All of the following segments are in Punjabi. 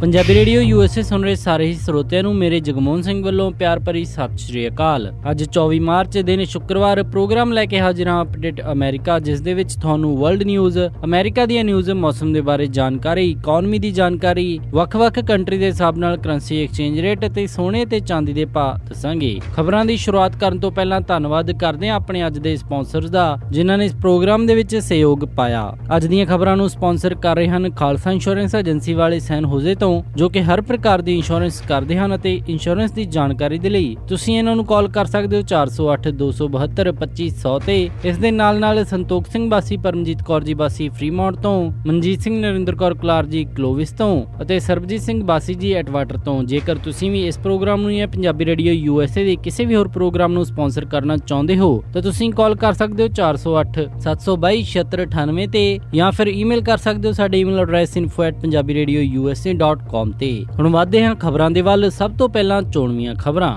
ਪੰਜਾਬੀ ਰੇਡੀਓ USA ਸੁਣ ਰਹੇ ਸਾਰੇ ਹੀ ਸਰੋਤਿਆਂ ਨੂੰ ਮੇਰੇ ਜਗਮੋਹਨ ਸਿੰਘ ਵੱਲੋਂ ਪਿਆਰ ਭਰੀ ਸਤਿ ਸ਼੍ਰੀ ਅਕਾਲ। ਅੱਜ 24 ਮਾਰਚ ਦਿਨ ਸ਼ੁੱਕਰਵਾਰ ਪ੍ਰੋਗਰਾਮ ਲੈ ਕੇ ਹਾਜ਼ਰ ਹਾਂ ਅਪਡੇਟ ਅਮਰੀਕਾ, ਜਿਸ ਦੇ ਵਿੱਚ ਤੁਹਾਨੂੰ ਵਰਲਡ ਨਿਊਜ਼, ਅਮਰੀਕਾ ਦੀਆਂ ਨਿਊਜ਼, ਮੌਸਮ ਦੇ ਬਾਰੇ ਜਾਣਕਾਰੀ, ਇਕਨੋਮੀ ਦੀ ਜਾਣਕਾਰੀ, ਵੱਖ-ਵੱਖ ਕੰਟਰੀ ਦੇ ਹਿਸਾਬ ਨਾਲ ਕਰੰਸੀ ਐਕਸਚੇਂਜ ਰੇਟ ਅਤੇ ਸੋਨੇ ਤੇ ਚਾਂਦੀ ਦੇ ਭਾਅ ਦੱਸਾਂਗੇ। ਖਬਰਾਂ ਦੀ ਸ਼ੁਰੂਆਤ ਕਰਨ ਤੋਂ ਪਹਿਲਾਂ ਧੰਨਵਾਦ ਕਰਦੇ ਹਾਂ ਆਪਣੇ ਅੱਜ ਦੇ ਸਪਾਂਸਰਸ ਦਾ, ਜਿਨ੍ਹਾਂ ਨੇ ਇਸ ਪ੍ਰੋਗਰਾਮ ਦੇ ਵਿੱਚ ਸਹਿਯੋਗ ਪਾਇਆ। ਅੱਜ ਦੀਆਂ ਖਬਰਾਂ ਨੂੰ ਸਪਾਂਸਰ ਕਰ ਰਹੇ ਹਨ ਖਾਲਸਾ ਇੰਸ਼ੋਰੈਂਸ ਏਜੰਸੀ ਵਾਲੇ ਸੈਨ ਹੋਜ਼ੇ ਤੋਂ, ਜੋ ਕਿ ਹਰ ਪ੍ਰਕਾਰ ਦੀ ਇੰਸ਼ੋਰੈਂਸ ਕਰਦੇ ਹਨ ਅਤੇ ਇੰਸ਼ੋਰੈਂਸ ਦੀ ਜਾਣਕਾਰੀ ਦੇ ਲਈ ਤੁਸੀਂ ਇਹਨਾਂ ਨੂੰ ਕਾਲ ਕਰ ਸਕਦੇ ਹੋ 408 272 2500 ਤੇ। ਇਸ ਦੇ ਨਾਲ ਸੰਤੋਖ ਸਿੰਘ ਬਾਸੀ, ਪਰਮਜੀਤ ਕੌਰ ਜੀ ਬਾਸੀ ਫਰੀਮੌਂਟ ਤੋਂ, ਮਨਜੀਤ ਸਿੰਘ ਨਰਿੰਦਰ ਕੌਰ ਕਲਾਰ ਜੀ ਕਲੋਵਿਸ ਤੋਂ ਅਤੇ ਸਰਬਜੀਤ ਸਿੰਘ ਬਾਸੀ ਜੀ ਐਟਵਾਟਰ ਤੋਂ। ਜੇਕਰ ਤੁਸੀਂ ਵੀ ਇਸ ਪ੍ਰੋਗਰਾਮ ਨੂੰ ਜਾਂ ਪੰਜਾਬੀ ਰੇਡੀਓ USA ਦੇ ਕਿਸੇ ਵੀ ਹੋਰ ਪ੍ਰੋਗਰਾਮ ਨੂੰ ਸਪਾਂਸਰ ਕਰਨਾ ਚਾਹੁੰਦੇ ਹੋ ਤਾਂ ਤੁਸੀਂ ਕਾਲ ਕਰ ਸਕਦੇ ਹੋ 408 722 7698 ਤੇ, ਜਾਂ ਫਿਰ ਈਮੇਲ ਕਰ ਸਕਦੇ ਹੋ ਸਾਡੇ ਈਮੇਲ ਐਡਰੈਸ info@punjabiradiousa.com ਤੇ। ਹੁਣ ਵਧਦੇ ਹਾਂ ਖਬਰਾਂ ਦੇ ਵੱਲ। ਸਭ ਤੋਂ ਪਹਿਲਾਂ ਚੋਣਵੀਆਂ ਖਬਰਾਂ।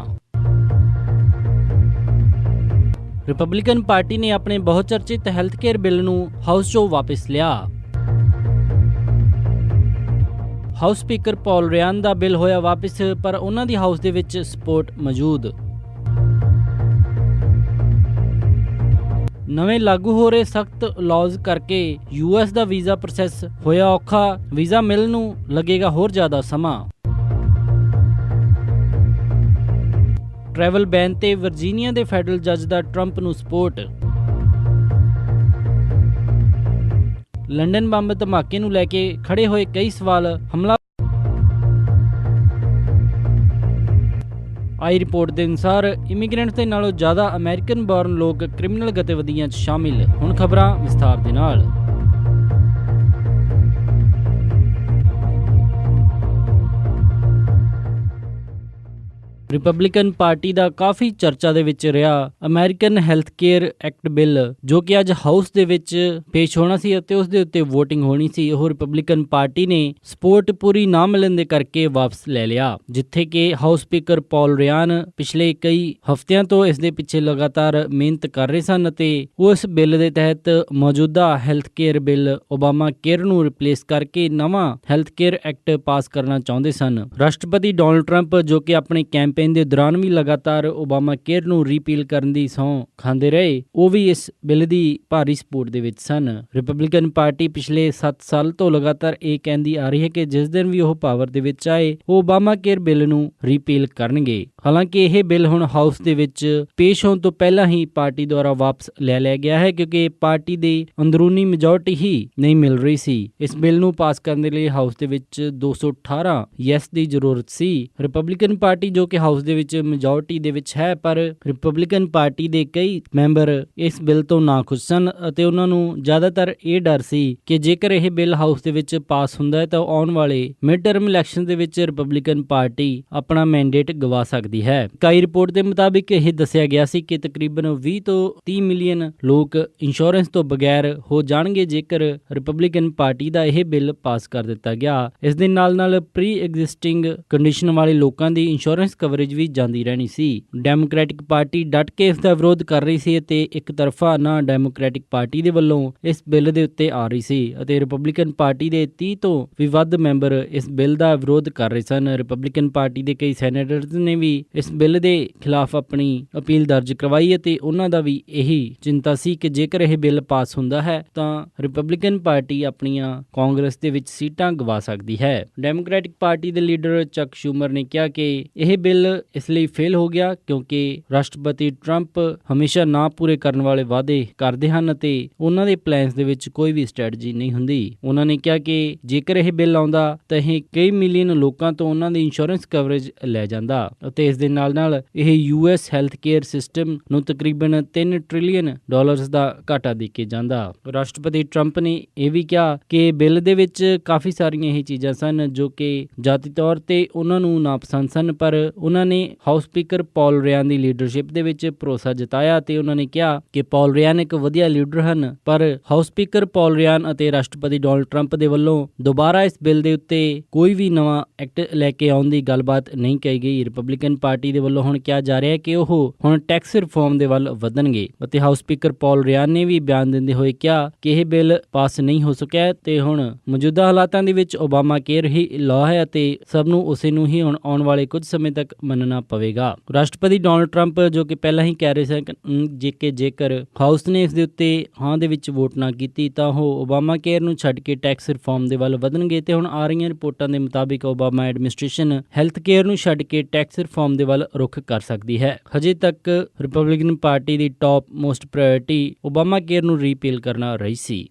ਰਿਪਬਲਿਕਨ ਪਾਰਟੀ ਨੇ ਆਪਣੇ ਬਹੁਤ ਚਰਚਿਤ ਹੈਲਥ ਕੇਅਰ ਬਿੱਲ ਨੂੰ ਹਾਊਸ 'ਚੋਂ ਵਾਪਸ ਲਿਆ। ਹਾਊਸ ਸਪੀਕਰ ਪੌਲ ਰਿਆਨ ਦਾ ਬਿੱਲ ਹੋਇਆ ਵਾਪਸ, ਪਰ ਉਹਨਾਂ ਦੀ ਹਾਊਸ ਦੇ ਵਿੱਚ ਸਪੋਰਟ ਮੌਜੂਦ। ਨਵੇਂ ਲਾਗੂ ਹੋ ਰਹੇ ਸਖਤ ਲਾਜ਼ ਕਰਕੇ US ਦਾ ਵੀਜ਼ਾ ਪ੍ਰੋਸੈਸ ਹੋਇਆ ਔਖਾ, ਵੀਜ਼ਾ ਮਿਲਣ ਨੂੰ ਲੱਗੇਗਾ ਹੋਰ ਜ਼ਿਆਦਾ ਸਮਾਂ। ਟਰੈਵਲ ਬੈਨ ਤੇ ਵਰਜੀਨੀਆ ਦੇ ਫੈਡਰਲ ਜੱਜ ਦਾ ਟਰੰਪ ਨੂੰ ਸਪੋਰਟ। ਲੰਡਨ ਬੰਬ ਧਮਾਕੇ ਨੂੰ ਲੈ ਕੇ ਖੜੇ ਹੋਏ ਕਈ ਸਵਾਲ, ਹਮਲਾ। ਆਈ ਰਿਪੋਰਟ ਦੇ ਅਨੁਸਾਰ ਇਮੀਗ੍ਰੈਂਟਸ ਦੇ ਨਾਲੋਂ ਜ਼ਿਆਦਾ ਅਮਰੀਕਨ ਬੋਰਨ ਲੋਕ ਕ੍ਰਿਮੀਨਲ ਗਤੀਵਿਧੀਆਂ 'ਚ ਸ਼ਾਮਿਲ। ਹੁਣ ਖਬਰਾਂ ਵਿਸਥਾਰ ਦੇ ਨਾਲ। ਰਿਪਬਲਿਕਨ ਪਾਰਟੀ ਦਾ ਕਾਫੀ ਚਰਚਾ ਦੇ ਵਿੱਚ ਰਿਹਾ American health care act bill, ਜੋ ਕਿ ਅੱਜ ਹਾਊਸ ਦੇ ਵਿੱਚ ਪੇਸ਼ ਹੋਣਾ ਸੀ ਅਤੇ ਉਸ ਦੇ ਉੱਤੇ VOTING ਹੋਣੀ ਸੀ। ਉਹ ਰਿਪਬਲਿਕਨ ਪਾਰਟੀ ਨੇ ਸਪੋਰਟ ਪੂਰੀ ਨਾ ਮਿਲਣ ਦੇ ਕਰਕੇ ਵਾਪਸ ਲੈ ਲਿਆ, ਜਿੱਥੇ ਕਿ ਹਾਊਸ ਸਪੀਕਰ ਪੌਲ ਰਿਆਨ ਪਿਛਲੇ ਕਈ ਹਫ਼ਤਿਆਂ ਤੋਂ ਇਸ ਦੇ ਪਿੱਛੇ ਲਗਾਤਾਰ ਮਿਹਨਤ ਕਰ ਰਹੇ ਸਨ ਅਤੇ ਉਸ ਬਿੱਲ ਦੇ ਤਹਿਤ ਮੌਜੂਦਾ health care bill Obama care ਨੂੰ ਰਿਪਲੇਸ ਕਰਕੇ ਨਵਾਂ ਹੈਲਥ ਕੇਅਰ ਐਕਟ ਪਾਸ ਕਰਨਾ ਚਾਹੁੰਦੇ ਸਨ। ਰਾਸ਼ਟਰਪਤੀ ਡੋਨਾਲਡ ਟਰੰਪ, ਜੋ ਕਿ ਆਪਣੇ ਕੈਂਪੇਨ ਦੇ ਦੌਰਾਨ ਵੀ ਲਗਾਤਾਰ ਓਬਾਮਾ ਕੇਅਰ ਨੂੰ ਰੀਪੀਲ ਕਰਨ ਦੀ ਸਹੁੰ ਖਾਂਦੇ ਰਹੇ, ਉਹ ਵੀ ਇਸ ਬਿੱਲ ਦੀ ਭਾਰੀ ਸਪੋਰਟ ਦੇ ਵਿੱਚ ਸਨ। ਰਿਪਬਲਿਕਨ ਪਾਰਟੀ ਪਿਛਲੇ 7 ਸਾਲ ਤੋਂ ਲਗਾਤਾਰ ਇਹ ਕਹਿੰਦੀ ਆ ਰਹੀ ਹੈ ਕਿ ਜਿਸ ਦਿਨ ਵੀ ਉਹ ਪਾਵਰ ਦੇ ਵਿੱਚ ਆਏ, ਉਹ ਓਬਾਮਾ ਕੇਅਰ ਬਿੱਲ ਨੂੰ ਰੀਪੀਲ ਕਰਨਗੇ। ਹਾਲਾਂਕਿ ਇਹ ਬਿੱਲ ਹੁਣ ਹਾਊਸ ਦੇ ਵਿੱਚ ਪੇਸ਼ ਹੋਣ ਤੋਂ ਪਹਿਲਾਂ ਹੀ ਪਾਰਟੀ ਦੁਆਰਾ ਵਾਪਸ ਲੈ ਲਿਆ ਗਿਆ ਹੈ, ਕਿਉਂਕਿ ਪਾਰਟੀ ਦੀ ਅੰਦਰੂਨੀ ਮੈਜੋਰਟੀ ਹੀ ਨਹੀਂ ਮਿਲ ਰਹੀ ਸੀ। ਇਸ ਬਿੱਲ ਨੂੰ ਪਾਸ ਕਰਨ ਦੇ ਲਈ ਹਾਊਸ ਦੇ ਵਿੱਚ 218 ਯੈਸ ਦੀ ਜ਼ਰੂਰਤ ਸੀ। ਰਿਪਬਲਿਕਨ ਪਾਰਟੀ, ਜੋ ਕਿ ਹਾਊਸ ਦੇ ਵਿੱਚ ਮੈਜੋਰਟੀ ਦੇ ਵਿੱਚ ਹੈ, ਪਰ ਰਿਪਬਲਿਕਨ ਪਾਰਟੀ ਦੇ ਕਈ ਮੈਂਬਰ ਇਸ ਬਿੱਲ ਤੋਂ ਨਾਖੁਸ਼ ਸਨ ਅਤੇ ਉਹਨਾਂ ਨੂੰ ਜ਼ਿਆਦਾਤਰ ਇਹ ਡਰ ਸੀ ਕਿ ਜੇਕਰ ਇਹ ਬਿੱਲ ਹਾਊਸ ਦੇ ਵਿੱਚ ਪਾਸ ਹੁੰਦਾ ਹੈ ਤਾਂ ਆਉਣ ਵਾਲੇ ਮਿਡ ਟਰਮ ਇਲੈਕਸ਼ਨ ਦੇ ਵਿੱਚ ਰਿਪਬਲਿਕਨ ਪਾਰਟੀ ਆਪਣਾ ਮੈਂਡੇਟ ਗਵਾ ਸਕਦੀ ਹੈ। ਕਾਈ ਰਿਪੋਰਟ ਦੇ ਮੁਤਾਬਿਕ ਇਹ ਦੱਸਿਆ ਗਿਆ ਸੀ ਕਿ ਤਕਰੀਬਨ 20 ਤੋਂ 30 ਮਿਲੀਅਨ ਲੋਕ ਇੰਸ਼ੋਰੈਂਸ ਤੋਂ ਬਗੈਰ ਹੋ ਜਾਣਗੇ ਜੇਕਰ ਰਿਪਬਲਿਕਨ ਪਾਰਟੀ ਦਾ ਇਹ ਬਿੱਲ ਪਾਸ ਕਰ ਦਿੱਤਾ ਗਿਆ। ਇਸ ਦੇ ਨਾਲ ਪ੍ਰੀ ਐਗਜ਼ਿਸਟਿੰਗ ਕੰਡੀਸ਼ਨ ਵਾਲੇ ਲੋਕਾਂ ਦੀ ਇੰਸ਼ੋਰੈਂਸ ਕਵਰੇਜ ਵੀ ਜਾਂਦੀ ਰਹਿਣੀ ਸੀ। ਡੈਮੋਕ੍ਰੈਟਿਕ ਪਾਰਟੀ ਡਟ ਕੇ ਇਸ ਦਾ ਵਿਰੋਧ ਕਰ ਰਹੀ ਸੀ ਅਤੇ ਇੱਕ ਤਰਫਾ ਨਾ ਡੈਮੋਕ੍ਰੈਟਿਕ ਪਾਰਟੀ ਦੇ ਵੱਲੋਂ ਇਸ ਬਿੱਲ ਦੇ ਉੱਤੇ ਆ ਰਹੀ ਸੀ ਅਤੇ ਰਿਪਬਲਿਕਨ ਪਾਰਟੀ ਦੇ 30 ਤੋਂ ਵੀ ਵੱਧ ਮੈਂਬਰ ਇਸ ਬਿੱਲ ਦਾ ਵਿਰੋਧ ਕਰ ਰਹੇ ਸਨ। ਰਿਪਬਲਿਕਨ ਪਾਰਟੀ ਦੇ ਕਈ ਸੈਨੇਟਰਸ ਨੇ ਵੀ ਇਸ ਬਿੱਲ ਦੇ ਖਿਲਾਫ ਆਪਣੀ ਅਪੀਲ ਦਰਜ ਕਰਵਾਈ ਅਤੇ ਉਹਨਾਂ ਦਾ ਵੀ ਇਹੀ ਚਿੰਤਾ ਸੀ ਕਿ ਜੇਕਰ ਇਹ ਬਿੱਲ ਪਾਸ ਹੁੰਦਾ ਹੈ ਤਾਂ ਰਿਪਬਲਿਕਨ ਪਾਰਟੀ ਆਪਣੀਆਂ ਕਾਂਗਰਸ ਦੇ ਵਿੱਚ ਸੀਟਾਂ ਗਵਾ ਸਕਦੀ ਹੈ। ਡੈਮੋਕ੍ਰੈਟਿਕ ਪਾਰਟੀ ਦੇ ਲੀਡਰ ਚੱਕ ਸ਼ੂਮਰ ਨੇ ਕਿਹਾ ਕਿ ਇਹ ਬਿੱਲ ਇਸ ਲਈ ਫੇਲ ਹੋ ਗਿਆ ਕਿਉਂਕਿ ਰਾਸ਼ਟਰਪਤੀ ਟਰੰਪ ਹਮੇਸ਼ਾ ਨਾ ਪੂਰੇ ਕਰਨ ਵਾਲੇ ਵਾਅਦੇ ਕਰਦੇ ਹਨ ਅਤੇ ਉਹਨਾਂ ਦੇ ਪਲਾਨਸ ਦੇ ਵਿੱਚ ਕੋਈ ਵੀ ਸਟ੍ਰੈਟਜੀ ਨਹੀਂ ਹੁੰਦੀ। ਉਹਨਾਂ ਨੇ ਕਿਹਾ ਕਿ ਜੇਕਰ ਇਹ ਬਿੱਲ ਆਉਂਦਾ ਤਾਂ ਇਹ ਕਈ ਮਿਲੀਅਨ ਲੋਕਾਂ ਤੋਂ ਉਹਨਾਂ ਦੀ ਇੰਸ਼ੋਰੈਂਸ ਕਵਰੇਜ ਲੈ ਜਾਂਦਾ ਅਤੇ ਇਸ ਦੇ ਨਾਲ ਇਹ US ਹੈਲਥ ਕੇਅਰ ਸਿਸਟਮ ਨੂੰ ਤਕਰੀਬਨ $3 ਟ੍ਰਿਲੀਅਨ ਦਾ ਘਾਟਾ ਦੇ ਕੇ ਜਾਂਦਾ। ਰਾਸ਼ਟਰਪਤੀ ਟਰੰਪ ਨੇ ਇਹ ਵੀ ਕਿਹਾ ਕਿ ਬਿੱਲ ਦੇ ਵਿੱਚ ਕਾਫੀ ਸਾਰੀਆਂ ਇਹ ਚੀਜ਼ਾਂ ਸਨ ਜੋ ਕਿ ਜਾਤੀ ਤੌਰ ਤੇ ਉਹਨਾਂ ਨੂੰ ਨਾਪਸੰਦ ਸਨ, ਪਰ ਉਹਨਾਂ ਨੇ ਹਾਊਸ ਸਪੀਕਰ ਪੌਲ ਰਿਆਨ ਦੀ ਲੀਡਰਸ਼ਿਪ ਦੇ ਵਿੱਚ ਭਰੋਸਾ ਜਤਾਇਆ ਤੇ ਉਹਨਾਂ ਨੇ ਕਿਹਾ ਕਿ ਪੌਲ ਰਿਆਨ ਇੱਕ ਵਧੀਆ ਲੀਡਰ ਹਨ। ਪਰ ਹਾਊਸ ਸਪੀਕਰ ਪੌਲ ਰਿਆਨ ਅਤੇ ਰਾਸ਼ਟਰਪਤੀ ਡੋਨਾਲਡ ਟਰੰਪ ਦੇ ਵੱਲੋਂ ਦੁਬਾਰਾ ਇਸ ਬਿੱਲ ਦੇ ਉੱਤੇ ਕੋਈ ਵੀ ਨਵਾਂ ਐਕਟ ਲੈ ਕੇ ਆਉਣ ਦੀ ਗੱਲਬਾਤ ਨਹੀਂ ਕਹੀ ਗਈ। ਰਿਪਬਲਿਕਨ ਪਾਰਟੀ ਦੇ ਵੱਲੋਂ ਹੁਣ ਕਿਹਾ ਜਾ ਰਿਹਾ ਹੈ ਕਿ ਉਹ ਹੁਣ ਟੈਕਸ ਰਿਫਾਰਮ ਦੇ ਵੱਲ ਵਧਣਗੇ ਅਤੇ ਹਾਊਸ ਸਪੀਕਰ ਪੌਲ ਰਿਆਨ ਨੇ ਵੀ ਬਿਆਨ ਦਿੰਦੇ ਹੋਏ ਕਿਹਾ ਕਿ ਇਹ ਬਿੱਲ ਪਾਸ ਨਹੀਂ ਹੋ ਸਕਿਆ ਤੇ ਹੁਣ ਮੌਜੂਦਾ ਹਾਲਾਤਾਂ ਦੇ ਵਿੱਚ ਓਬਾਮਾ ਕੇਅਰ ਹੀ ਲਾਅ ਹੈ ਅਤੇ ਸਭ ਨੂੰ ਉਸੇ ਨੂੰ ਹੀ ਹੁਣ ਆਉਣ ਵਾਲੇ ਕੁਝ ਸਮੇਂ ਤੱਕ ਮੰਨਣਾ ਪਵੇਗਾ। ਰਾਸ਼ਟਰਪਤੀ ਡੋਨਾਲਡ ਟਰੰਪ ਜੋ ਕਿ ਪਹਿਲਾਂ ਹੀ ਕਹਿ ਰਹੇ ਸਨ ਜੇਕਰ ਹਾਊਸ ਨੇ ਇਸ ਦੇ ਉੱਤੇ ਹਾਂ ਦੇ ਵਿੱਚ ਵੋਟ ਨਾ ਕੀਤੀ ਤਾਂ ਉਹ ਓਬਾਮਾ ਕੇਅਰ ਨੂੰ ਛੱਡ ਕੇ ਟੈਕਸ ਰਿਫਾਰਮ ਦੇ ਵੱਲ ਵਧਣਗੇ ਤੇ ਹੁਣ ਆ ਰਹੀਆਂ ਰਿਪੋਰਟਾਂ ਦੇ ਮੁਤਾਬਿਕ ਓਬਾਮਾ ਐਡਮਿਨਿਸਟ੍ਰੇਸ਼ਨ ਹੈਲਥ ਕੇਅਰ ਨੂੰ ਛੱਡ ਕੇ ਟੈਕਸ ਰਿਫਾਰਮ ਦੇ ਵੱਲ ਰੁਖ ਕਰ ਸਕਦੀ ਹੈ। ਹਜੇ ਤੱਕ ਰਿਪਬਲਿਕਨ ਪਾਰਟੀ ਦੀ top most priority Obama care ਨੂੰ ਰੀਪੀਲ ਕਰਨਾ ਰਹੀ ਸੀ।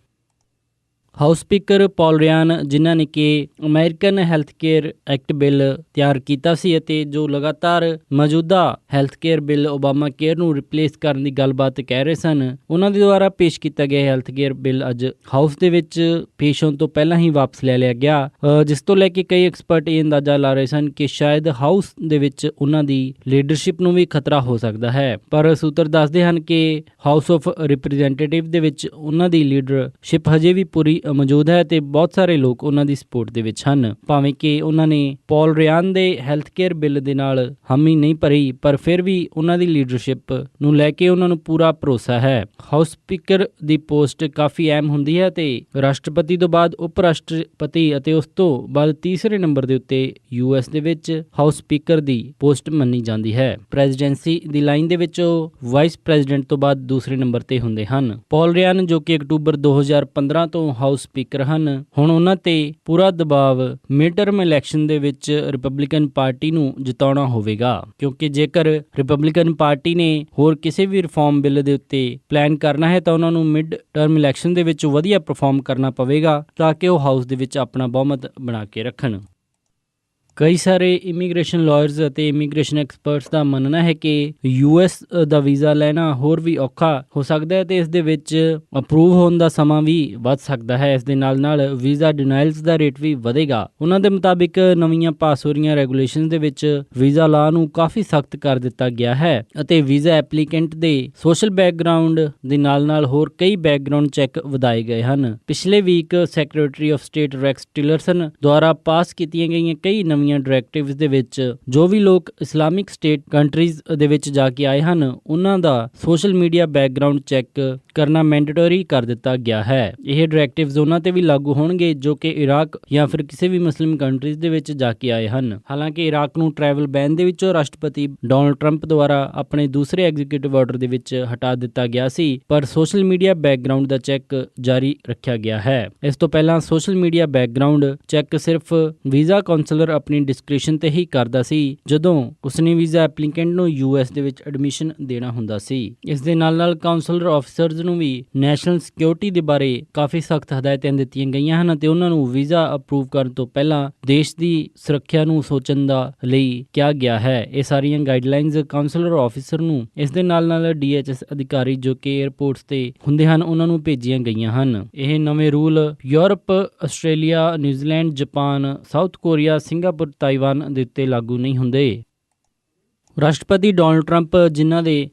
ਹਾਊਸ ਸਪੀਕਰ ਪੌਲ ਰਿਆਨ ਜਿਨ੍ਹਾਂ ਨੇ ਕਿ American health care act bill ਤਿਆਰ ਕੀਤਾ ਸੀ ਅਤੇ ਜੋ ਲਗਾਤਾਰ ਮੌਜੂਦਾ health care bill Obama care ਨੂੰ ਰਿਪਲੇਸ ਕਰਨ ਦੀ ਗੱਲਬਾਤ ਕਹਿ ਰਹੇ ਸਨ, ਉਹਨਾਂ ਦੇ ਦੁਆਰਾ ਪੇਸ਼ ਕੀਤਾ ਗਿਆ ਹੈਲਥ ਕੇਅਰ ਬਿੱਲ ਅੱਜ ਹਾਊਸ ਦੇ ਵਿੱਚ ਪੇਸ਼ ਹੋਣ ਤੋਂ ਪਹਿਲਾਂ ਹੀ ਵਾਪਸ ਲੈ ਲਿਆ ਗਿਆ, ਜਿਸ ਤੋਂ ਲੈ ਕੇ ਕਈ ਐਕਸਪਰਟ ਇਹ ਅੰਦਾਜ਼ਾ ਲਾ ਰਹੇ ਸਨ ਕਿ ਸ਼ਾਇਦ ਹਾਊਸ ਦੇ ਵਿੱਚ ਉਹਨਾਂ ਦੀ ਲੀਡਰਸ਼ਿਪ ਨੂੰ ਵੀ ਖਤਰਾ ਹੋ ਸਕਦਾ ਹੈ। ਪਰ ਸੂਤਰ ਦੱਸਦੇ ਹਨ ਕਿ ਹਾਊਸ ਆਫ ਰਿਪਰੈਜ਼ੈਂਟੇਟਿਵ ਦੇ ਵਿੱਚ ਉਹਨਾਂ ਦੀ ਲੀਡਰਸ਼ਿਪ ਹਜੇ ਵੀ ਪੂਰੀ ਮੌਜੂਦ ਹੈ ਤੇ ਬਹੁਤ ਸਾਰੇ ਲੋਕ ਉਹਨਾਂ ਦੀ ਸਪੋਰਟ ਦੇ ਵਿੱਚ ਹਨ। ਭਾਵੇਂ ਕਿ ਉਹਨਾਂ ਨੇ ਪੌਲ ਰਿਆਨ ਦੇ ਹੈਲਥ ਕੇਅਰ ਬਿੱਲ ਦੇ ਨਾਲ ਹਾਮੀ ਨਹੀਂ ਭਰੀ, ਪਰ ਫਿਰ ਵੀ ਉਹਨਾਂ ਦੀ ਲੀਡਰਸ਼ਿਪ ਨੂੰ ਲੈ ਕੇ ਉਹਨਾਂ ਨੂੰ ਪੂਰਾ ਭਰੋਸਾ ਹੈ। ਹਾਊਸ ਸਪੀਕਰ ਦੀ ਪੋਸਟ ਕਾਫੀ ਅਹਿਮ ਹੁੰਦੀ ਹੈ ਤੇ ਰਾਸ਼ਟਰਪਤੀ ਤੋਂ ਬਾਅਦ ਉਪ ਰਾਸ਼ਟਰਪਤੀ ਅਤੇ ਉਸ ਤੋਂ ਬਾਅਦ ਤੀਸਰੇ ਨੰਬਰ ਦੇ ਉੱਤੇ ਯੂਐਸ ਦੇ ਵਿੱਚ ਹਾਊਸ ਸਪੀਕਰ ਦੀ ਪੋਸਟ ਮੰਨੀ ਜਾਂਦੀ ਹੈ। ਪ੍ਰੈਜ਼ੀਡੈਂਸੀ ਦੀ ਲਾਈਨ ਦੇ ਵਿੱਚ ਉਹ ਵਾਈਸ ਪ੍ਰੈਜ਼ੀਡੈਂਟ ਤੋਂ ਬਾਅਦ ਦੂਸਰੇ ਨੰਬਰ ਤੇ ਹੁੰਦੇ ਹਨ। ਪੌਲ ਰਿਆਨ ਜੋ ਕਿ ਅਕਤੂਬਰ 2015 ਤੋਂ ਹਾਊਸ ਸਪੀਕਰ ਹਨ, ਹੁਣ ਉਹਨਾਂ ਤੇ ਪੂਰਾ ਦਬਾਅ ਮਿਡ ਟਰਮ ਇਲੈਕਸ਼ਨ ਦੇ ਵਿੱਚ ਰਿਪਬਲਿਕਨ ਪਾਰਟੀ ਨੂੰ ਜਿਤਾਉਣਾ ਹੋਵੇਗਾ, ਕਿਉਂਕਿ ਜੇਕਰ ਰਿਪਬਲਿਕਨ ਪਾਰਟੀ ਨੇ ਹੋਰ ਕਿਸੇ ਵੀ ਰਿਫਾਰਮ ਬਿੱਲ ਦੇ ਉੱਤੇ ਪਲਾਨ ਕਰਨਾ ਹੈ ਤਾਂ ਉਹਨਾਂ ਨੂੰ ਮਿਡ ਟਰਮ ਇਲੈਕਸ਼ਨ ਦੇ ਵਿੱਚ ਵਧੀਆ ਪਰਫਾਰਮ ਕਰਨਾ ਪਵੇਗਾ ਤਾਂ ਕਿ ਉਹ ਹਾਊਸ ਦੇ ਵਿੱਚ ਆਪਣਾ ਬਹੁਮਤ ਬਣਾ ਕੇ ਰੱਖਣ। ਕਈ ਸਾਰੇ ਇਮੀਗ੍ਰੇਸ਼ਨ ਲਾਇਰਸ ਅਤੇ ਇਮੀਗ੍ਰੇਸ਼ਨ ਐਕਸਪਰਟਸ ਦਾ ਮੰਨਣਾ ਹੈ ਕਿ ਯੂਐਸ ਦਾ ਵੀਜ਼ਾ ਲੈਣਾ ਹੋਰ ਵੀ ਔਖਾ ਹੋ ਸਕਦਾ ਹੈ ਤੇ ਇਸ ਦੇ ਵਿੱਚ ਅਪਰੂਵ ਹੋਣ ਦਾ ਸਮਾਂ ਵੀ ਵੱਧ ਸਕਦਾ ਹੈ। ਇਸ ਦੇ ਨਾਲ ਨਾਲ ਵੀਜ਼ਾ ਡਿਨਾਇਲਸ ਦਾ ਰੇਟ ਵੀ ਵਧੇਗਾ। ਉਹਨਾਂ ਦੇ ਮੁਤਾਬਿਕ ਨਵੀਆਂ ਪਾਸ ਹੋ ਰਹੀਆਂ ਰੈਗੂਲੇਸ਼ਨ ਦੇ ਵਿੱਚ ਵੀਜ਼ਾ ਲਾਅ ਨੂੰ ਕਾਫੀ ਸਖਤ ਕਰ ਦਿੱਤਾ ਗਿਆ ਹੈ ਅਤੇ ਵੀਜ਼ਾ ਐਪਲੀਕੈਂਟ ਦੇ ਸੋਸ਼ਲ ਬੈਕਗ੍ਰਾਉਂਡ ਦੇ ਨਾਲ ਹੋਰ ਕਈ ਬੈਕਗ੍ਰਾਉਂਡ ਚੈੱਕ ਵਧਾਏ ਗਏ ਹਨ। ਪਿਛਲੇ week secretary of state Rex Tillerson ਦੁਆਰਾ ਪਾਸ ਕੀਤੀਆਂ ਗਈਆਂ ਕਈ ਨਵੀਆਂ ਡਾਇਰੈਕਟਿਵਸ ਦੇ ਵਿੱਚ ਜੋ ਵੀ ਲੋਕ ਇਸਲਾਮਿਕ ਸਟੇਟ ਕੰਟਰੀਜ਼ ਦੇ ਵਿੱਚ ਜਾ ਕੇ ਆਏ ਹਨ ਉਹਨਾਂ ਦਾ ਸੋਸ਼ਲ ਮੀਡੀਆ ਬੈਕਗ੍ਰਾਉਂਡ ਚੈੱਕ ਕਰਨਾ ਮੈਂਡੇਟਰੀ ਕਰ ਦਿੱਤਾ ਗਿਆ ਹੈ। ਇਹ ਡਾਇਰੈਕਟਿਵਸ ਉਹਨਾਂ ਤੇ ਵੀ ਲਾਗੂ ਹੋਣਗੇ ਜੋ ਕਿ ਇਰਾਕ ਜਾਂ ਫਿਰ ਕਿਸੇ ਵੀ ਮੁਸਲਿਮ ਕੰਟਰੀਜ਼ ਦੇ ਵਿੱਚ ਜਾ ਕੇ ਆਏ ਹਨ। ਹਾਲਾਂਕਿ ਇਰਾਕ ਨੂੰ ਟਰੈਵਲ ਬੈਨ ਦੇ ਵਿੱਚੋਂ ਰਾਸ਼ਟਰਪਤੀ ਡੋਨਾਲਡ ਟਰੰਪ ਦੁਆਰਾ ਆਪਣੇ ਦੂਸਰੇ ਐਗਜ਼ੀਕਿਊਟਿਵ ਆਰਡਰ ਦੇ ਵਿੱਚ ਹਟਾ ਦਿੱਤਾ ਗਿਆ ਸੀ, ਪਰ ਸੋਸ਼ਲ ਮੀਡੀਆ ਬੈਕਗ੍ਰਾਉਂਡ ਦਾ ਚੈੱਕ ਜਾਰੀ ਰੱਖਿਆ ਗਿਆ ਹੈ। ਇਸ ਤੋਂ ਪਹਿਲਾਂ ਸੋਸ਼ਲ ਮੀਡੀਆ ਬੈਕਗ੍ਰਾਉਂਡ ਚੈੱਕ ਸਿਰਫ ਵੀਜ਼ਾ ਕਾਉਂਸਲਰ ਆਪਣੀ ਡਿਸਕ੍ਰਿਸ਼ਨ ਤੇ ਹੀ ਕਰਦਾ ਸੀ ਜਦੋਂ ਉਸਨੇ ਵੀਜ਼ਾ ਐਪਲੀਕੈਂਟ ਨੂੰ ਯੂਐਸ ਦੇ ਵਿੱਚ ਐਡਮਿਸ਼ਨ ਦੇਣਾ ਹੁੰਦਾ ਸੀ। ਇਸ ਦੇ ਨਾਲ ਕਾਉਂਸਲਰ ਆਫਿਸਰਜ਼ ਨੂੰ ਵੀ ਨੈਸ਼ਨਲ ਸਿਕਿਉਰਿਟੀ ਦੇ ਬਾਰੇ ਕਾਫੀ ਸਖਤ ਹਦਾਇਤਾਂ ਦਿੱਤੀਆਂ ਗਈਆਂ ਹਨ ਅਤੇ ਉਹਨਾਂ ਨੂੰ ਵੀਜ਼ਾ ਅਪਰੂਵ ਕਰਨ ਤੋਂ ਪਹਿਲਾਂ ਦੇਸ਼ ਦੀ ਸੁਰੱਖਿਆ ਨੂੰ ਸੋਚਣ ਦਾ ਲਈ ਕਿਹਾ ਗਿਆ ਹੈ। ਇਹ ਸਾਰੀਆਂ ਗਾਈਡਲਾਈਨਸ ਕਾਉਂਸਲਰ ਆਫਿਸਰ ਨੂੰ ਇਸ ਦੇ ਨਾਲ DHS ਅਧਿਕਾਰੀ ਜੋ ਕਿ ਏਅਰਪੋਰਟਸ ਤੇ ਹੁੰਦੇ ਹਨ ਉਹਨਾਂ ਨੂੰ ਭੇਜੀਆਂ ਗਈਆਂ ਹਨ। ਇਹ ਨਵੇਂ rule Europe, Australia, New Zealand, Japan, south Korea, Singapore, Taiwan ਦੇ ਉੱਤੇ ਲਾਗੂ ਨਹੀਂ ਹੁੰਦੇ। ਰਾਸ਼ਟਰਪਤੀ ਡੋਨਾਲਡ ਟਰੰਪ ਜਿਨ੍ਹਾਂ ਦੇ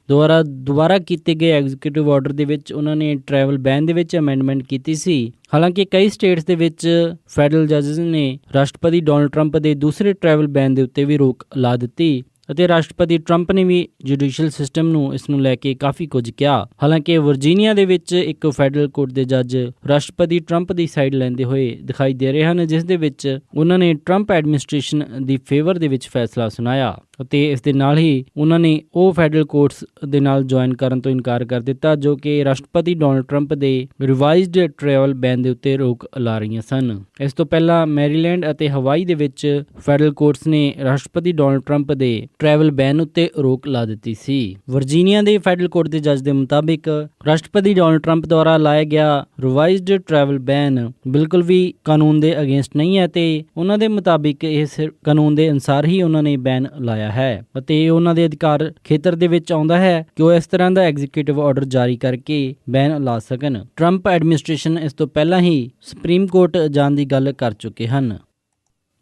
ਦੁਆਰਾ ਕੀਤੇ ਗਏ ਐਗਜ਼ੀਕਿਊਟਿਵ ਆਰਡਰ ਦੇ ਵਿੱਚ ਉਹਨਾਂ ਨੇ ਟਰੈਵਲ ਬੈਨ ਦੇ ਵਿੱਚ ਅਮੈਂਡਮੈਂਟ ਕੀਤੀ ਸੀ। ਹਾਲਾਂਕਿ ਕਈ ਸਟੇਟਸ ਦੇ ਵਿੱਚ ਫੈਡਰਲ ਜੱਜਸ ਨੇ ਰਾਸ਼ਟਰਪਤੀ ਡੋਨਾਲਡ ਟਰੰਪ ਦੇ ਦੂਸਰੇ ਟਰੈਵਲ ਬੈਨ ਦੇ ਉੱਤੇ ਵੀ ਰੋਕ ਲਾ ਦਿੱਤੀ ਅਤੇ ਰਾਸ਼ਟਰਪਤੀ ਟਰੰਪ ਨੇ ਵੀ ਜੁਡੀਸ਼ੀਅਲ ਸਿਸਟਮ ਨੂੰ ਇਸ ਨੂੰ ਲੈ ਕੇ ਕਾਫੀ ਕੁਝ ਕਿਹਾ। ਹਾਲਾਂਕਿ ਵਰਜੀਨੀਆ ਦੇ ਵਿੱਚ ਇੱਕ ਫੈਡਰਲ ਕੋਰਟ ਦੇ ਜੱਜ ਰਾਸ਼ਟਰਪਤੀ ਟਰੰਪ ਦੀ ਸਾਈਡ ਲੈਂਦੇ ਹੋਏ ਦਿਖਾਈ ਦੇ ਰਹੇ ਹਨ, ਜਿਸ ਦੇ ਵਿੱਚ ਉਹਨਾਂ ਨੇ ਟਰੰਪ ਐਡਮਿਨਿਸਟ੍ਰੇਸ਼ਨ ਦੀ ਫੇਵਰ ਦੇ ਵਿੱਚ ਫੈਸਲਾ ਸੁਣਾਇਆ ਅਤੇ ਇਸ ਦੇ ਨਾਲ ਹੀ ਉਹਨਾਂ ਨੇ ਉਹ ਫੈਡਰਲ ਕੋਰਟਸ ਦੇ ਨਾਲ ਜੁਆਇਨ ਕਰਨ ਤੋਂ ਇਨਕਾਰ ਕਰ ਦਿੱਤਾ ਜੋ ਕਿ ਰਾਸ਼ਟਰਪਤੀ ਡੋਨਾਲਡ ਟਰੰਪ ਦੇ ਰਿਵਾਈਜ਼ਡ ਟਰੈਵਲ ਬੈਨ ਦੇ ਉੱਤੇ ਰੋਕ ਲਾ ਰਹੀਆਂ ਸਨ। ਇਸ ਤੋਂ ਪਹਿਲਾਂ ਮੈਰੀਲੈਂਡ ਅਤੇ ਹਵਾਈ ਦੇ ਵਿੱਚ ਫੈਡਰਲ ਕੋਰਟਸ ਨੇ ਰਾਸ਼ਟਰਪਤੀ ਡੋਨਾਲਡ ਟਰੰਪ ਦੇ ਟਰੈਵਲ ਬੈਨ ਉੱਤੇ ਰੋਕ ਲਾ ਦਿੱਤੀ ਸੀ। ਵਰਜੀਨੀਆ ਦੇ ਫੈਡਰਲ ਕੋਰਟ ਦੇ ਜੱਜ ਦੇ ਮੁਤਾਬਿਕ ਰਾਸ਼ਟਰਪਤੀ ਡੋਨਾਲਡ ਟਰੰਪ ਦੁਆਰਾ ਲਾਇਆ ਗਿਆ ਰਿਵਾਈਜ਼ਡ ਟਰੈਵਲ ਬੈਨ ਬਿਲਕੁਲ ਵੀ ਕਾਨੂੰਨ ਦੇ ਅਗੇਂਸਟ ਨਹੀਂ ਹੈ ਤੇ ਉਹਨਾਂ ਦੇ ਮੁਤਾਬਿਕ ਇਹ ਕਾਨੂੰਨ ਦੇ ਅਨੁਸਾਰ ਹੀ ਉਹਨਾਂ ਨੇ ਬੈਨ ਲਾਇਆ ਹੈ ਅਤੇ ਇਹ ਉਹਨਾਂ ਦੇ ਅਧਿਕਾਰ ਖੇਤਰ ਦੇ ਵਿੱਚ ਆਉਂਦਾ ਹੈ ਕਿ ਉਹ ਇਸ ਤਰ੍ਹਾਂ ਦਾ ਐਗਜ਼ੀਕਿਊਟਿਵ ਆਰਡਰ ਜਾਰੀ ਕਰਕੇ ਬੈਨ ਲਾ ਸਕਣ। ਟਰੰਪ ਐਡਮਿਨਿਸਟ੍ਰੇਸ਼ਨ ਇਸ ਤੋਂ ਪਹਿਲਾਂ ਹੀ ਸੁਪਰੀਮ ਕੋਰਟ ਜਾਣ ਦੀ ਗੱਲ ਕਰ ਚੁੱਕੇ ਹਨ।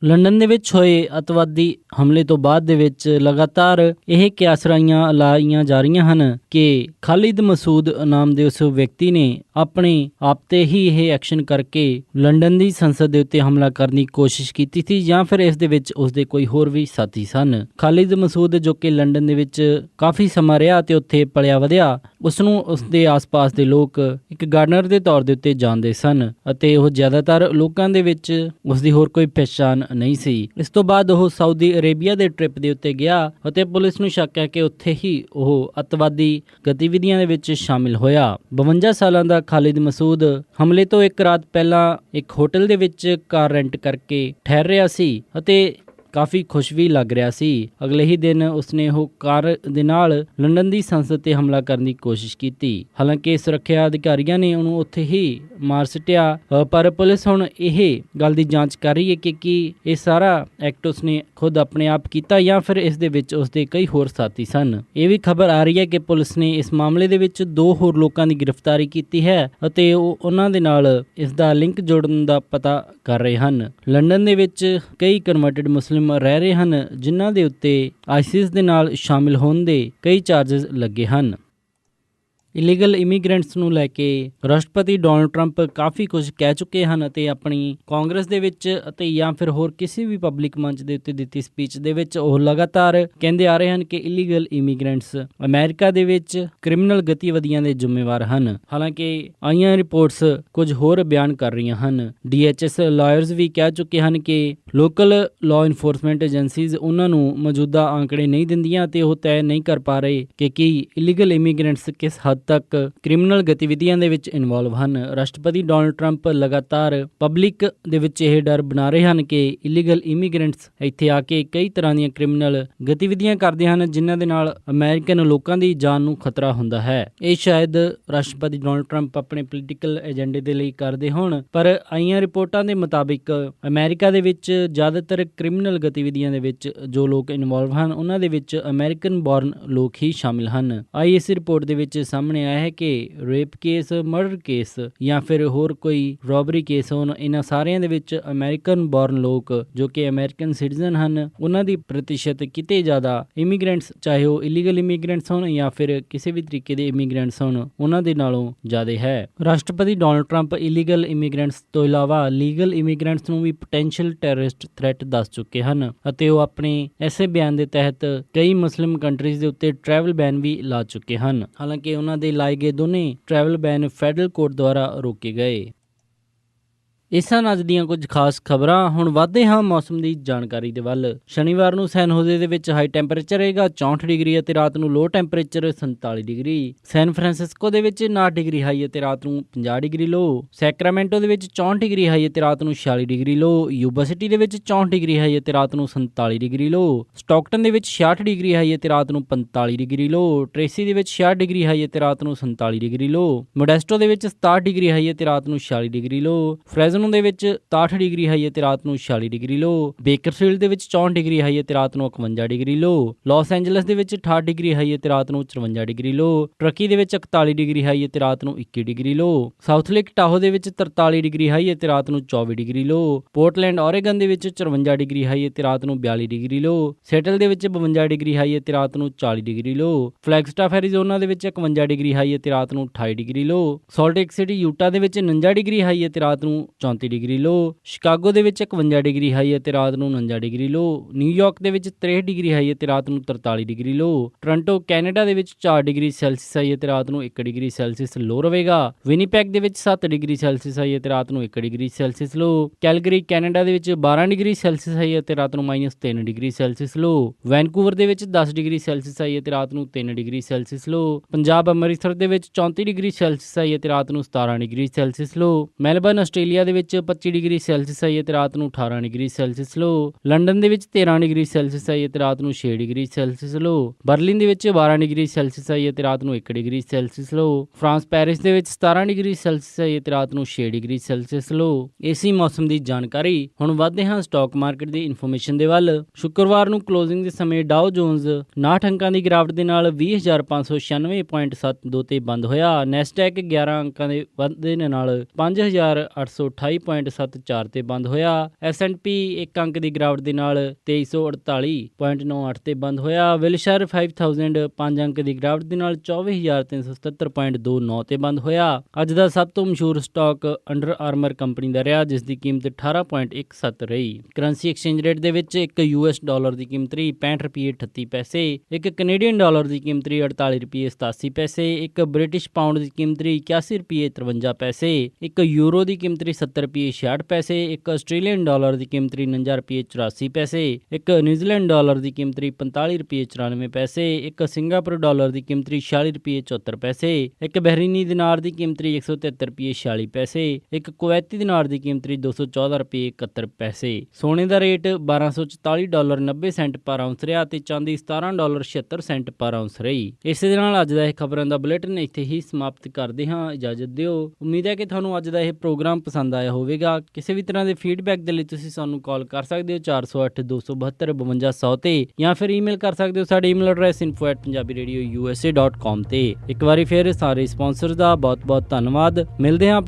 ਲੰਡਨ ਦੇ ਵਿੱਚ ਹੋਏ ਅੱਤਵਾਦੀ ਹਮਲੇ ਤੋਂ ਬਾਅਦ ਦੇ ਵਿੱਚ ਲਗਾਤਾਰ ਇਹ ਕਿਆਸਰਾਈਆਂ ਲਾਈਆਂ ਜਾ ਰਹੀਆਂ ਹਨ ਕਿ ਖਾਲਿਦ ਮਸੂਦ ਨਾਮ ਦੇ ਉਸ ਵਿਅਕਤੀ ਨੇ ਆਪਣੇ ਆਪ ਤੇ ਹੀ ਇਹ ਐਕਸ਼ਨ ਕਰਕੇ ਲੰਡਨ ਦੀ ਸੰਸਦ ਦੇ ਉੱਤੇ ਹਮਲਾ ਕਰਨ ਦੀ ਕੋਸ਼ਿਸ਼ ਕੀਤੀ ਸੀ ਜਾਂ ਫਿਰ ਇਸ ਦੇ ਵਿੱਚ ਉਸਦੇ ਕੋਈ ਹੋਰ ਵੀ ਸਾਥੀ ਸਨ। ਖਾਲਿਦ ਮਸੂਦ ਜੋ ਕਿ ਲੰਡਨ ਦੇ ਵਿੱਚ ਕਾਫੀ ਸਮਾਂ ਰਿਹਾ ਤੇ ਉੱਥੇ ਪਲਿਆ ਵਧਿਆ, ਉਸਨੂੰ ਉਸਦੇ ਆਸ-ਪਾਸ ਦੇ ਲੋਕ ਇੱਕ ਗਾਰਡਨਰ ਦੇ ਤੌਰ ਦੇ ਉੱਤੇ ਜਾਣਦੇ ਸਨ ਅਤੇ ਉਹ ਜ਼ਿਆਦਾਤਰ ਲੋਕਾਂ ਦੇ ਵਿੱਚ ਉਸਦੀ ਹੋਰ ਕੋਈ ਪਛਾਣ ਨਹੀਂ ਸੀ। ਇਸ ਤੋਂ ਬਾਅਦ ਉਹ ਸਾਊਦੀ ਅਰੇਬੀਆ ਦੇ ਟ੍ਰਿਪ ਦੇ ਉੱਤੇ ਗਿਆ ਅਤੇ ਪੁਲਿਸ ਨੂੰ ਸ਼ੱਕ ਹੈ ਕਿ ਉੱਥੇ ਹੀ ਉਹ ਅੱਤਵਾਦੀ ਗਤੀਵਿਧੀਆਂ ਦੇ ਵਿੱਚ ਸ਼ਾਮਿਲ ਹੋਇਆ। 52 ਸਾਲਾਂ ਦਾ ਖਾਲਿਦ ਮਸੂਦ ਹਮਲੇ ਤੋਂ ਇੱਕ ਰਾਤ ਪਹਿਲਾਂ ਇੱਕ ਹੋਟਲ ਦੇ ਵਿੱਚ ਕਾਰ ਰੈਂਟ ਕਰਕੇ ਠਹਿਰ ਰਿਹਾ ਸੀ ਅਤੇ ਕਾਫੀ ਖੁਸ਼ ਵੀ ਲੱਗ ਰਿਹਾ ਸੀ। ਅਗਲੇ ਹੀ ਦਿਨ ਉਸਨੇ ਉਹ ਕਾਰ ਦੇ ਨਾਲ ਲੰਡਨ ਦੀ ਸੰਸਦ ਤੇ ਹਮਲਾ ਕਰਨ ਦੀ ਕੋਸ਼ਿਸ਼ ਕੀਤੀ। ਹਾਲਾਂਕਿ ਸੁਰੱਖਿਆ ਅਧਿਕਾਰੀਆਂ ਨੇ ਉਹਨੂੰ ਉੱਥੇ ਹੀ ਮਾਰ ਸੁੱਟਿਆ, ਪਰ ਪੁਲਿਸ ਹੁਣ ਇਹ ਗੱਲ ਦੀ ਜਾਂਚ ਕਰ ਰਹੀ ਹੈ ਕਿ ਕੀ ਇਹ ਸਾਰਾ ਐਕਟ ਉਸਨੇ ਖੁਦ ਆਪਣੇ ਆਪ ਕੀਤਾ ਜਾਂ ਫਿਰ ਇਸ ਦੇ ਵਿੱਚ ਉਸਦੇ ਕਈ ਹੋਰ ਸਾਥੀ ਸਨ। ਇਹ ਵੀ ਖਬਰ ਆ ਰਹੀ ਹੈ ਕਿ ਪੁਲਿਸ ਨੇ ਇਸ ਮਾਮਲੇ ਦੇ ਵਿੱਚ 2 ਹੋਰ ਲੋਕਾਂ ਦੀ ਗ੍ਰਿਫਤਾਰੀ ਕੀਤੀ ਹੈ ਅਤੇ ਉਹ ਉਹਨਾਂ ਦੇ ਨਾਲ ਇਸ ਦਾ ਲਿੰਕ ਜੋੜਨ ਦਾ ਪਤਾ ਕਰ ਰਹੇ ਹਨ। ਲੰਡਨ ਦੇ ਵਿੱਚ ਕਈ ਕਨਵਰਟਡ ਮੁਸਲਿਮ ਰਹਿ ਰਹੇ ਹਨ ਜਿਨ੍ਹਾਂ ਦੇ ਉੱਤੇ ਆਈਸਿਸ ਦੇ ਨਾਲ ਸ਼ਾਮਿਲ ਹੋਣ ਦੇ ਕਈ ਚਾਰजेस ਲੱਗੇ ਹਨ। ਇਲੀਗਲ ਇਮੀਗ੍ਰੈਂਟਸ ਨੂੰ ਲੈ ਕੇ ਰਾਸ਼ਟਰਪਤੀ ਡੋਨਲਡ ਟਰੰਪ ਕਾਫੀ ਕੁਝ ਕਹਿ ਚੁੱਕੇ ਹਨ ਅਤੇ ਆਪਣੀ ਕਾਂਗਰਸ ਦੇ ਵਿੱਚ ਅਤੇ ਜਾਂ ਫਿਰ ਹੋਰ ਕਿਸੇ ਵੀ ਪਬਲਿਕ ਮੰਚ ਦੇ ਉੱਤੇ ਦਿੱਤੀ ਸਪੀਚ ਦੇ ਵਿੱਚ ਉਹ ਲਗਾਤਾਰ ਕਹਿੰਦੇ ਆ ਰਹੇ ਹਨ ਕਿ ਇਲੀਗਲ ਇਮੀਗ੍ਰੈਂਟਸ ਅਮਰੀਕਾ ਦੇ ਵਿੱਚ ਕ੍ਰਿਮੀਨਲ ਗਤੀਵਿਧੀਆਂ ਦੇ ਜ਼ਿੰਮੇਵਾਰ ਹਨ। ਹਾਲਾਂਕਿ ਆਈਆਂ ਰਿਪੋਰਟਸ ਕੁਝ ਹੋਰ ਬਿਆਨ ਕਰ ਰਹੀਆਂ ਹਨ। DHS ਲਾਇਰਸ ਵੀ ਕਹਿ ਚੁੱਕੇ ਹਨ ਕਿ ਲੋਕਲ ਲਾਅ ਇਨਫੋਰਸਮੈਂਟ ਏਜੰਸੀਜ਼ ਉਹਨਾਂ ਨੂੰ ਮੌਜੂਦਾ ਆંકੜੇ ਨਹੀਂ ਦਿੰਦੀਆਂ ਤੇ ਉਹ ਤੈਅ ਨਹੀਂ ਕਰ ਪਾ ਰਹੇ ਕਿ ਕੀ ਇਲੀਗਲ ਇਮੀਗ੍ਰੈਂਟਸ ਕਿਸ ਹੱਦ ਤੱਕ ਕ੍ਰਿਮੀਨਲ ਗਤੀਵਿਧੀਆਂ ਦੇ ਵਿੱਚ ਇਨਵੋਲਵ ਹਨ। ਰਾਸ਼ਟਰਪਤੀ ਡੋਨਲਡ ਟਰੰਪ ਲਗਾਤਾਰ ਪਬਲਿਕ ਦੇ ਵਿੱਚ ਇਹ ਡਰ ਬਣਾ ਰਹੇ ਹਨ ਕਿ ਇਲੀਗਲ ਇਮੀਗ੍ਰੈਂਟਸ ਇੱਥੇ ਆ ਕੇ ਕਈ ਤਰ੍ਹਾਂ ਦੀਆਂ ਕ੍ਰਿਮੀਨਲ ਗਤੀਵਿਧੀਆਂ ਕਰਦੇ ਹਨ ਜਿਨ੍ਹਾਂ ਦੇ ਨਾਲ ਅਮਰੀਕਨ ਲੋਕਾਂ ਦੀ ਜਾਨ ਨੂੰ ਖਤਰਾ ਹੁੰਦਾ ਹੈ। ਇਹ ਸ਼ਾਇਦ ਰਾਸ਼ਟਰਪਤੀ ਡੋਨਲਡ ਟਰੰਪ ਆਪਣੇ ਪੋਲੀਟੀਕਲ ਏਜੰਡੇ ਦੇ ਲਈ ਕਰਦੇ ਹੋਣ, ਪਰ ਆਈਆਂ ਰਿਪੋਰਟਾਂ ਦੇ ਮੁਤਾਬਿਕ ਅਮਰੀਕਾ ਦੇ ਵਿੱਚ ਜ਼ਿਆਦਾਤਰ ਕ੍ਰਿਮੀਨਲ ਗਤੀਵਿਧੀਆਂ ਦੇ ਵਿੱਚ ਜੋ ਲੋਕ ਇਨਵੋਲਵ ਹਨ ਉਹਨਾਂ ਦੇ ਵਿੱਚ ਅਮਰੀਕਨ ਬੋਰਨ ਲੋਕ ਹੀ ਸ਼ਾਮਿਲ ਹਨ। ਇਸ ਰਿਪੋਰਟ ਦੇ ਵਿੱਚ ਸਾਹਮਣੇ ਆਇਆ ਹੈ ਕਿ ਰੇਪ ਕੇਸ, ਮਰਡਰ ਕੇਸ ਜਾਂ ਫਿਰ ਹੋਰ ਕੋਈ ਰੋਬਰੀ ਕੇਸ ਹੋਣ, ਇਹਨਾਂ ਸਾਰਿਆਂ ਦੇ ਵਿੱਚ ਅਮਰੀਕਨ ਬੋਰਨ ਲੋਕ ਜੋ ਕਿ ਅਮਰੀਕਨ ਸਿਟੀਜ਼ਨ ਹਨ ਉਹਨਾਂ ਦੀ ਪ੍ਰਤੀਸ਼ਤ ਕਿਤੇ ਜ਼ਿਆਦਾ ਇਮੀਗ੍ਰੈਂਟਸ, ਚਾਹੇ ਉਹ ਇਲੀਗਲ ਇਮੀਗ੍ਰੈਂਟਸ ਹੋਣ ਜਾਂ ਫਿਰ ਕਿਸੇ ਵੀ ਤਰੀਕੇ ਦੇ ਇਮੀਗ੍ਰੈਂਟਸ ਹੋਣ, ਉਹਨਾਂ ਦੇ ਨਾਲੋਂ ਜ਼ਿਆਦਾ ਹੈ। ਰਾਸ਼ਟਰਪਤੀ ਡੋਨਲਡ ਟਰੰਪ ਇਲੀਗਲ ਇਮੀਗ੍ਰੈਂਟਸ ਤੋਂ ਇਲਾਵਾ ਲੀਗਲ ਇਮੀਗ੍ਰੈਂਟਸ ਨੂੰ ਵੀ ਪੋਟੈਂਸ਼ੀਅਲ ਟੈਰਰਿਸਟ ਥ੍ਰੈਟ ਦੱਸ ਚੁੱਕੇ ਹਨ ਅਤੇ ਉਹ ਆਪਣੇ ਐਸੇ ਬਿਆਨ ਦੇ ਤਹਿਤ ਕਈ ਮੁਸਲਿਮ ਕੰਟਰੀਜ਼ ਦੇ ਉੱਤੇ ਟਰੈਵਲ ਬੈਨ ਵੀ ਲਾ ਚੁੱਕੇ ਹਨ। ਹਾਲਾਂਕਿ ਉਹਨਾਂ ਦੇ ਲਾਏ ਗਏ ਦੋਨੇ ਟਰੈਵਲ ਬੈਨ ਫੈਡਰਲ ਕੋਰਟ ਦੁਆਰਾ ਰੋਕੇ ਗਏ। ਇਸ ਹਨ ਅੱਜ ਦੀਆਂ ਕੁਝ ਖਾਸ ਖਬਰਾਂ। ਹੁਣ ਵਧਦੇ ਹਾਂ ਮੌਸਮ ਦੀ ਜਾਣਕਾਰੀ ਦੇ ਵੱਲ। ਸ਼ਨੀਵਾਰ ਨੂੰ ਸੈਨ ਹੋਜ਼ੇ ਦੇ ਵਿੱਚ ਹਾਈ ਟੈਂਪਰੇਚਰ ਰਹੇਗਾ 64 ਡਿਗਰੀ ਅਤੇ ਰਾਤ ਨੂੰ ਲੋ ਟੈਂਪਰੇਚਰ 47 ਡਿਗਰੀ। ਸੈਨ ਫਰਾਂਸਿਸਕੋ ਦੇ ਵਿੱਚ 59 ਡਿਗਰੀ ਹਾਈ ਅਤੇ ਰਾਤ ਨੂੰ 50 ਡਿਗਰੀ ਲੋ। ਸੈਕਰਾਮੈਂਟੋ ਦੇ ਵਿੱਚ 64 ਡਿਗਰੀ ਹਾਈ ਅਤੇ ਰਾਤ ਨੂੰ 46 ਡਿਗਰੀ ਲੋ। ਯੂਬਾ ਸਿਟੀ ਦੇ ਵਿੱਚ 64 ਡਿਗਰੀ ਹਾਈ ਅਤੇ ਰਾਤ ਨੂੰ 47 ਡਿਗਰੀ ਲੋ। ਸਟਾਕਟਨ ਦੇ ਵਿੱਚ 66 ਡਿਗਰੀ ਹਾਈ ਅਤੇ ਰਾਤ ਨੂੰ 45 ਡਿਗਰੀ ਲੋ। ਟ੍ਰੇਸੀ ਦੇ ਵਿੱਚ 66 ਡਿਗਰੀ ਹਾਈ ਅਤੇ ਰਾਤ ਨੂੰ 47 ਡਿਗਰੀ ਲੋ। ਮੋਡੈਸਟੋ ਦੇ ਵਿੱਚ 67 ਡਿਗਰੀ ਹਾਈ ਅਤੇ ਰਾਤ ਨੂੰ 46 ਡਿਗਰੀ ਲੋ। ਫ੍ਰੈਜ਼ਨੋ ਦੇ ਵਿੱਚ 63 ਡਿਗਰੀ ਹਾਈ ਅਤੇ ਰਾਤ ਨੂੰ 46 ਡਿਗਰੀ ਲੋ। ਬੇਕਰਫੀਲਡ ਦੇ ਵਿੱਚ 64 ਡਿਗਰੀ ਹਾਈ ਅਤੇ ਰਾਤ ਨੂੰ 51 ਡਿਗਰੀ ਲੋ। ਲਾਸ ਐਂਜਲਸ ਦੇ ਵਿੱਚ 68 ਡਿਗਰੀ ਹਾਈ ਅਤੇ ਰਾਤ ਨੂੰ 54 ਡਿਗਰੀ ਲੋ। ਟਰਕੀ ਦੇ ਵਿੱਚ 41 ਡਿਗਰੀ ਹਾਈ ਅਤੇ ਰਾਤ ਨੂੰ 21 ਡਿਗਰੀ ਲੋ। ਸਾਊਥ ਲੇਕ ਟਾਹੋ ਦੇ ਵਿੱਚ 43 ਡਿਗਰੀ ਹਾਈ ਅਤੇ ਰਾਤ ਨੂੰ 24 ਡਿਗਰੀ ਲੋ। ਪੋਰਟਲੈਂਡ ਓਰੇਗਨ ਦੇ ਵਿੱਚ 54 ਡਿਗਰੀ ਹਾਈ ਅਤੇ ਰਾਤ ਨੂੰ 42 ਡਿਗਰੀ ਲੋ। ਸੈਟਲ ਦੇ ਵਿੱਚ 52 ਡਿਗਰੀ ਹਾਈ ਅਤੇ ਰਾਤ ਨੂੰ 40 ਡਿਗਰੀ ਲੋ। ਫਲੈਗਸਟਾਫ ਐਰੀਜ਼ੋਨਾ ਦੇ ਵਿੱਚ 51 ਡਿਗਰੀ ਹਾਈ ਅਤੇ ਰਾਤ ਨੂੰ 28 ਡਿਗਰੀ ਲੋ। ਸਾਲਟ ਲੇਕ ਸਿਟੀ ਯੂਟਾ ਦੇ ਵਿੱਚ 49 ਡਿਗਰੀ ਹਾਈ ਅਤੇ ਰਾਤ ਨੂੰ 34 ਡਿਗਰੀ ਲੋ। ਸ਼ਿਕਾਗੋ ਦੇ ਵਿੱਚ 51 ਡਿਗਰੀ ਹਾਈ ਅਤੇ ਰਾਤ ਨੂੰ 49 ਡਿਗਰੀ ਲੋ। ਨਿਊਯਾਰਕ ਦੇ ਵਿੱਚ 63 ਡਿਗਰੀ ਹਾਈ ਅਤੇ ਰਾਤ ਨੂੰ 43 ਡਿਗਰੀ ਲੋ। ਟੋਰਾਂਟੋ ਕੈਨੇਡਾ ਦੇ ਵਿੱਚ 4 ਡਿਗਰੀ ਸੈਲਸੀਅਸ ਹਾਈ ਅਤੇ ਰਾਤ ਨੂੰ 1 ਡਿਗਰੀ ਸੈਲਸੀਅਸ ਲੋ ਰਹੇਗਾ। ਵਿਨੀਪੈਗ ਦੇ ਵਿੱਚ 7 ਡਿਗਰੀ ਸੈਲਸੀਅਸ ਹਾਈ ਅਤੇ ਰਾਤ ਨੂੰ 1 ਡਿਗਰੀ ਸੈਲਸੀਅਸ ਲੋ। ਕੈਲਗਰੀ ਕੈਨੇਡਾ ਦੇ ਵਿੱਚ 12 ਡਿਗਰੀ ਸੈਲਸੀਅਸ ਹਾਈ ਅਤੇ ਰਾਤ ਨੂੰ -3 ਡਿਗਰੀ ਸੈਲਸੀਅਸ ਲੋ। ਵੈਨਕੂਵਰ ਦੇ ਵਿੱਚ 10 ਡਿਗਰੀ ਸੈਲਸੀਅਸ ਹਾਈ ਅਤੇ ਰਾਤ ਨੂੰ 3 ਡਿਗਰੀ ਸੈਲਸੀਅਸ ਲੋ। ਪੰਜਾਬ ਅੰਮ੍ਰਿਤਸਰ ਦੇ ਵਿੱਚ 34 ਡਿਗਰੀ ਸੈਲਸੀਅਸ ਹਾਈ ਅਤੇ ਰਾਤ ਨੂੰ 17 ਡਿਗਰੀ ਸੈਲਸੀਅਸ ਲੋ। ਮੈਲਬਰਨ ਆਸਟ੍ਰੇਲੀਆ ਦੇ ਵਿੱਚ 25 ਡਿਗਰੀ ਸੈਲਸੀਅਸ ਹਾਈ ਅਤੇ ਰਾਤ ਨੂੰ 18 ਡਿਗਰੀ ਸੈਲਸੀਅਸ ਲੋ। ਲੰਡਨ ਦੇ ਵਿੱਚ 13 ਡਿਗਰੀ ਸੈਲਸੀਅਸ ਹਾਈ ਅਤੇ ਰਾਤ ਨੂੰ 6 ਡਿਗਰੀ ਸੈਲਸੀਅਸ ਲੋ। ਬਰਲਿਨ ਦੇ ਵਿੱਚ 12 ਡਿਗਰੀ ਸੈਲਸੀਅਸ ਹਾਈ ਅਤੇ ਰਾਤ ਨੂੰ 1 ਡਿਗਰੀ ਸੈਲਸੀਅਸ ਲੋ। ਫਰਾਂਸ ਪੈਰਿਸ ਦੇ ਵਿੱਚ 17 ਡਿਗਰੀ ਸੈਲਸੀਅਸ ਹਾਈ ਅਤੇ ਰਾਤ ਨੂੰ 6 ਡਿਗਰੀ ਸੈਲਸੀਅਸ ਲੋ। ਇਸੀ ਮੌਸਮ ਦੀ ਜਾਣਕਾਰੀ। ਹੁਣ ਵਧਦੇ ਹਾਂ ਸਟਾਕ ਮਾਰਕੀਟ ਦੀ ਇਨਫੋਰਮੇਸ਼ਨ ਦੇ ਵੱਲ। ਸ਼ੁੱਕਰਵਾਰ ਨੂੰ ਕਲੋਜ਼ਿੰਗ ਦੇ ਸਮੇਂ ਡਾਓ ਜੋਨਸ 59 ਅੰਕਾਂ ਦੀ ਗਿਰਾਵਟ ਦੇ ਨਾਲ 20,596.72 ਤੇ ਬੰਦ ਹੋਇਆ। ਨੈਸਡੈਕ 11 ਅੰਕਾਂ ਦੇ ਵਾਧੇ ਨਾਲ 5,828 28.74 ਤੇ ਬੰਦ ਹੋਇਆ। S&P 1 ਅੰਕ ਦੀ ਗਿਰਾਵਟ ਦੇ ਨਾਲ 2348.98 ਤੇ ਬੰਦ ਹੋਇਆ। ਵਿਲਸ਼ਰ 5000 5 ਅੰਕ ਦੀ ਗਿਰਾਵਟ ਦੇ ਨਾਲ 24377.29 ਤੇ ਬੰਦ ਹੋਇਆ। ਅੱਜ ਦਾ ਸਭ ਤੋਂ ਮਸ਼ਹੂਰ ਸਟਾਕ ਅੰਡਰ ਆਰਮਰ ਕੰਪਨੀ ਦਾ ਰਿਹਾ, ਜਿਸ ਦੀ ਕੀਮਤ 18.17 ਰਹੀ। ਕਰੰਸੀ ਐਕਸਚੇਂਜ ਰੇਟ ਦੇ ਵਿੱਚ ਇੱਕ US ਡਾਲਰ ਦੀ ਕੀਮਤ ਰਹੀ 65.38 ਪੈਸੇ, ਇੱਕ ਕੈਨੇਡੀਅਨ ਡਾਲਰ ਦੀ ਕੀਮਤ ਰਹੀ 48.87 ਪੈਸੇ, ਇੱਕ ਬ੍ਰਿਟਿਸ਼ ਪਾਉਂਡ ਦੀ ਕੀਮਤ ਰਹੀ 81.53 ਪੈਸੇ, ਇੱਕ ਯੂਰੋ ਦੀ ਕੀਮਤ ਰਹੀ 70.66 ਪੈਸੇ, ਇੱਕ ਆਸਟ੍ਰੇਲੀਅਨ ਡਾਲਰ ਦੀ ਕੀਮਤ ਰਹੀ 49.84 ਪੈਸੇ, ਇੱਕ ਨਿਊਜ਼ੀਲੈਂਡ ਡਾਲਰ ਦੀ ਕੀਮਤ ਰਹੀ 45.94 ਪੈਸੇ, ਇੱਕ ਸਿੰਗਾਪੁਰ ਡਾਲਰ ਦੀ ਕੀਮਤ ਰਹੀ 46.74 ਪੈਸੇ, ਇੱਕ ਬਹਿਰੀਨੀ ਦਿਨਾਰ ਦੀ ਕੀਮਤ ਰਹੀ 173.46 ਪੈਸੇ, ਇੱਕ ਕੁਵੈਤੀ ਦਿਨਾਰ ਦੀ ਕੀਮਤ ਰਹੀ 214.71 ਪੈਸੇ। ਸੋਨੇ ਦਾ ਰੇਟ $1244.90 ਪਰ ਆਉਂਸ ਰਿਹਾ ਤੇ ਚਾਂਦੀ $17.76 ਪਰ ਆਉਂਸ ਰਹੀ। ਇਸੇ ਦੇ ਨਾਲ ਅੱਜ ਦਾ ਇਹ ਖਬਰਾਂ ਦਾ ਬੁਲੇਟਿਨ ਇੱਥੇ ਹੀ ਸਮਾਪਤ ਕਰਦੇ ਹਾਂ। ਇਜਾਜ਼ਤ ਦਿਓ। ਉਮੀਦ ਹੈ ਕਿ ਤੁਹਾਨੂੰ ਅੱਜ ਦਾ ਇਹ ਪ੍ਰੋਗਰਾਮ ਪਸੰਦ ਆਇਆ ਹੋਵੇਗਾ। ਕਿਸੇ ਵੀ ਤਰ੍ਹਾਂ ਦੇ ਫੀਡਬੈਕ ਦੇ ਲਈ ਤੁਸੀਂ ਸਾਨੂੰ ਕਾਲ ਕਰ ਸਕਦੇ ਹੋ 408 272 5200 ਤੇ, ਜਾਂ ਫਿਰ ਈਮੇਲ ਕਰ ਸਕਦੇ ਹੋ ਸਾਡੇ ਈਮੇਲ ਐਡਰੈਸ info@punjabiradiousa.com ਤੇ। ਇੱਕ ਵਾਰੀ ਫਿਰ ਸਾਰੇ ਸਪਾਂਸਰ ਦਾ ਬਹੁਤ ਬਹੁਤ ਧੰਨਵਾਦ। ਮਿਲਦੇ ਹਾਂ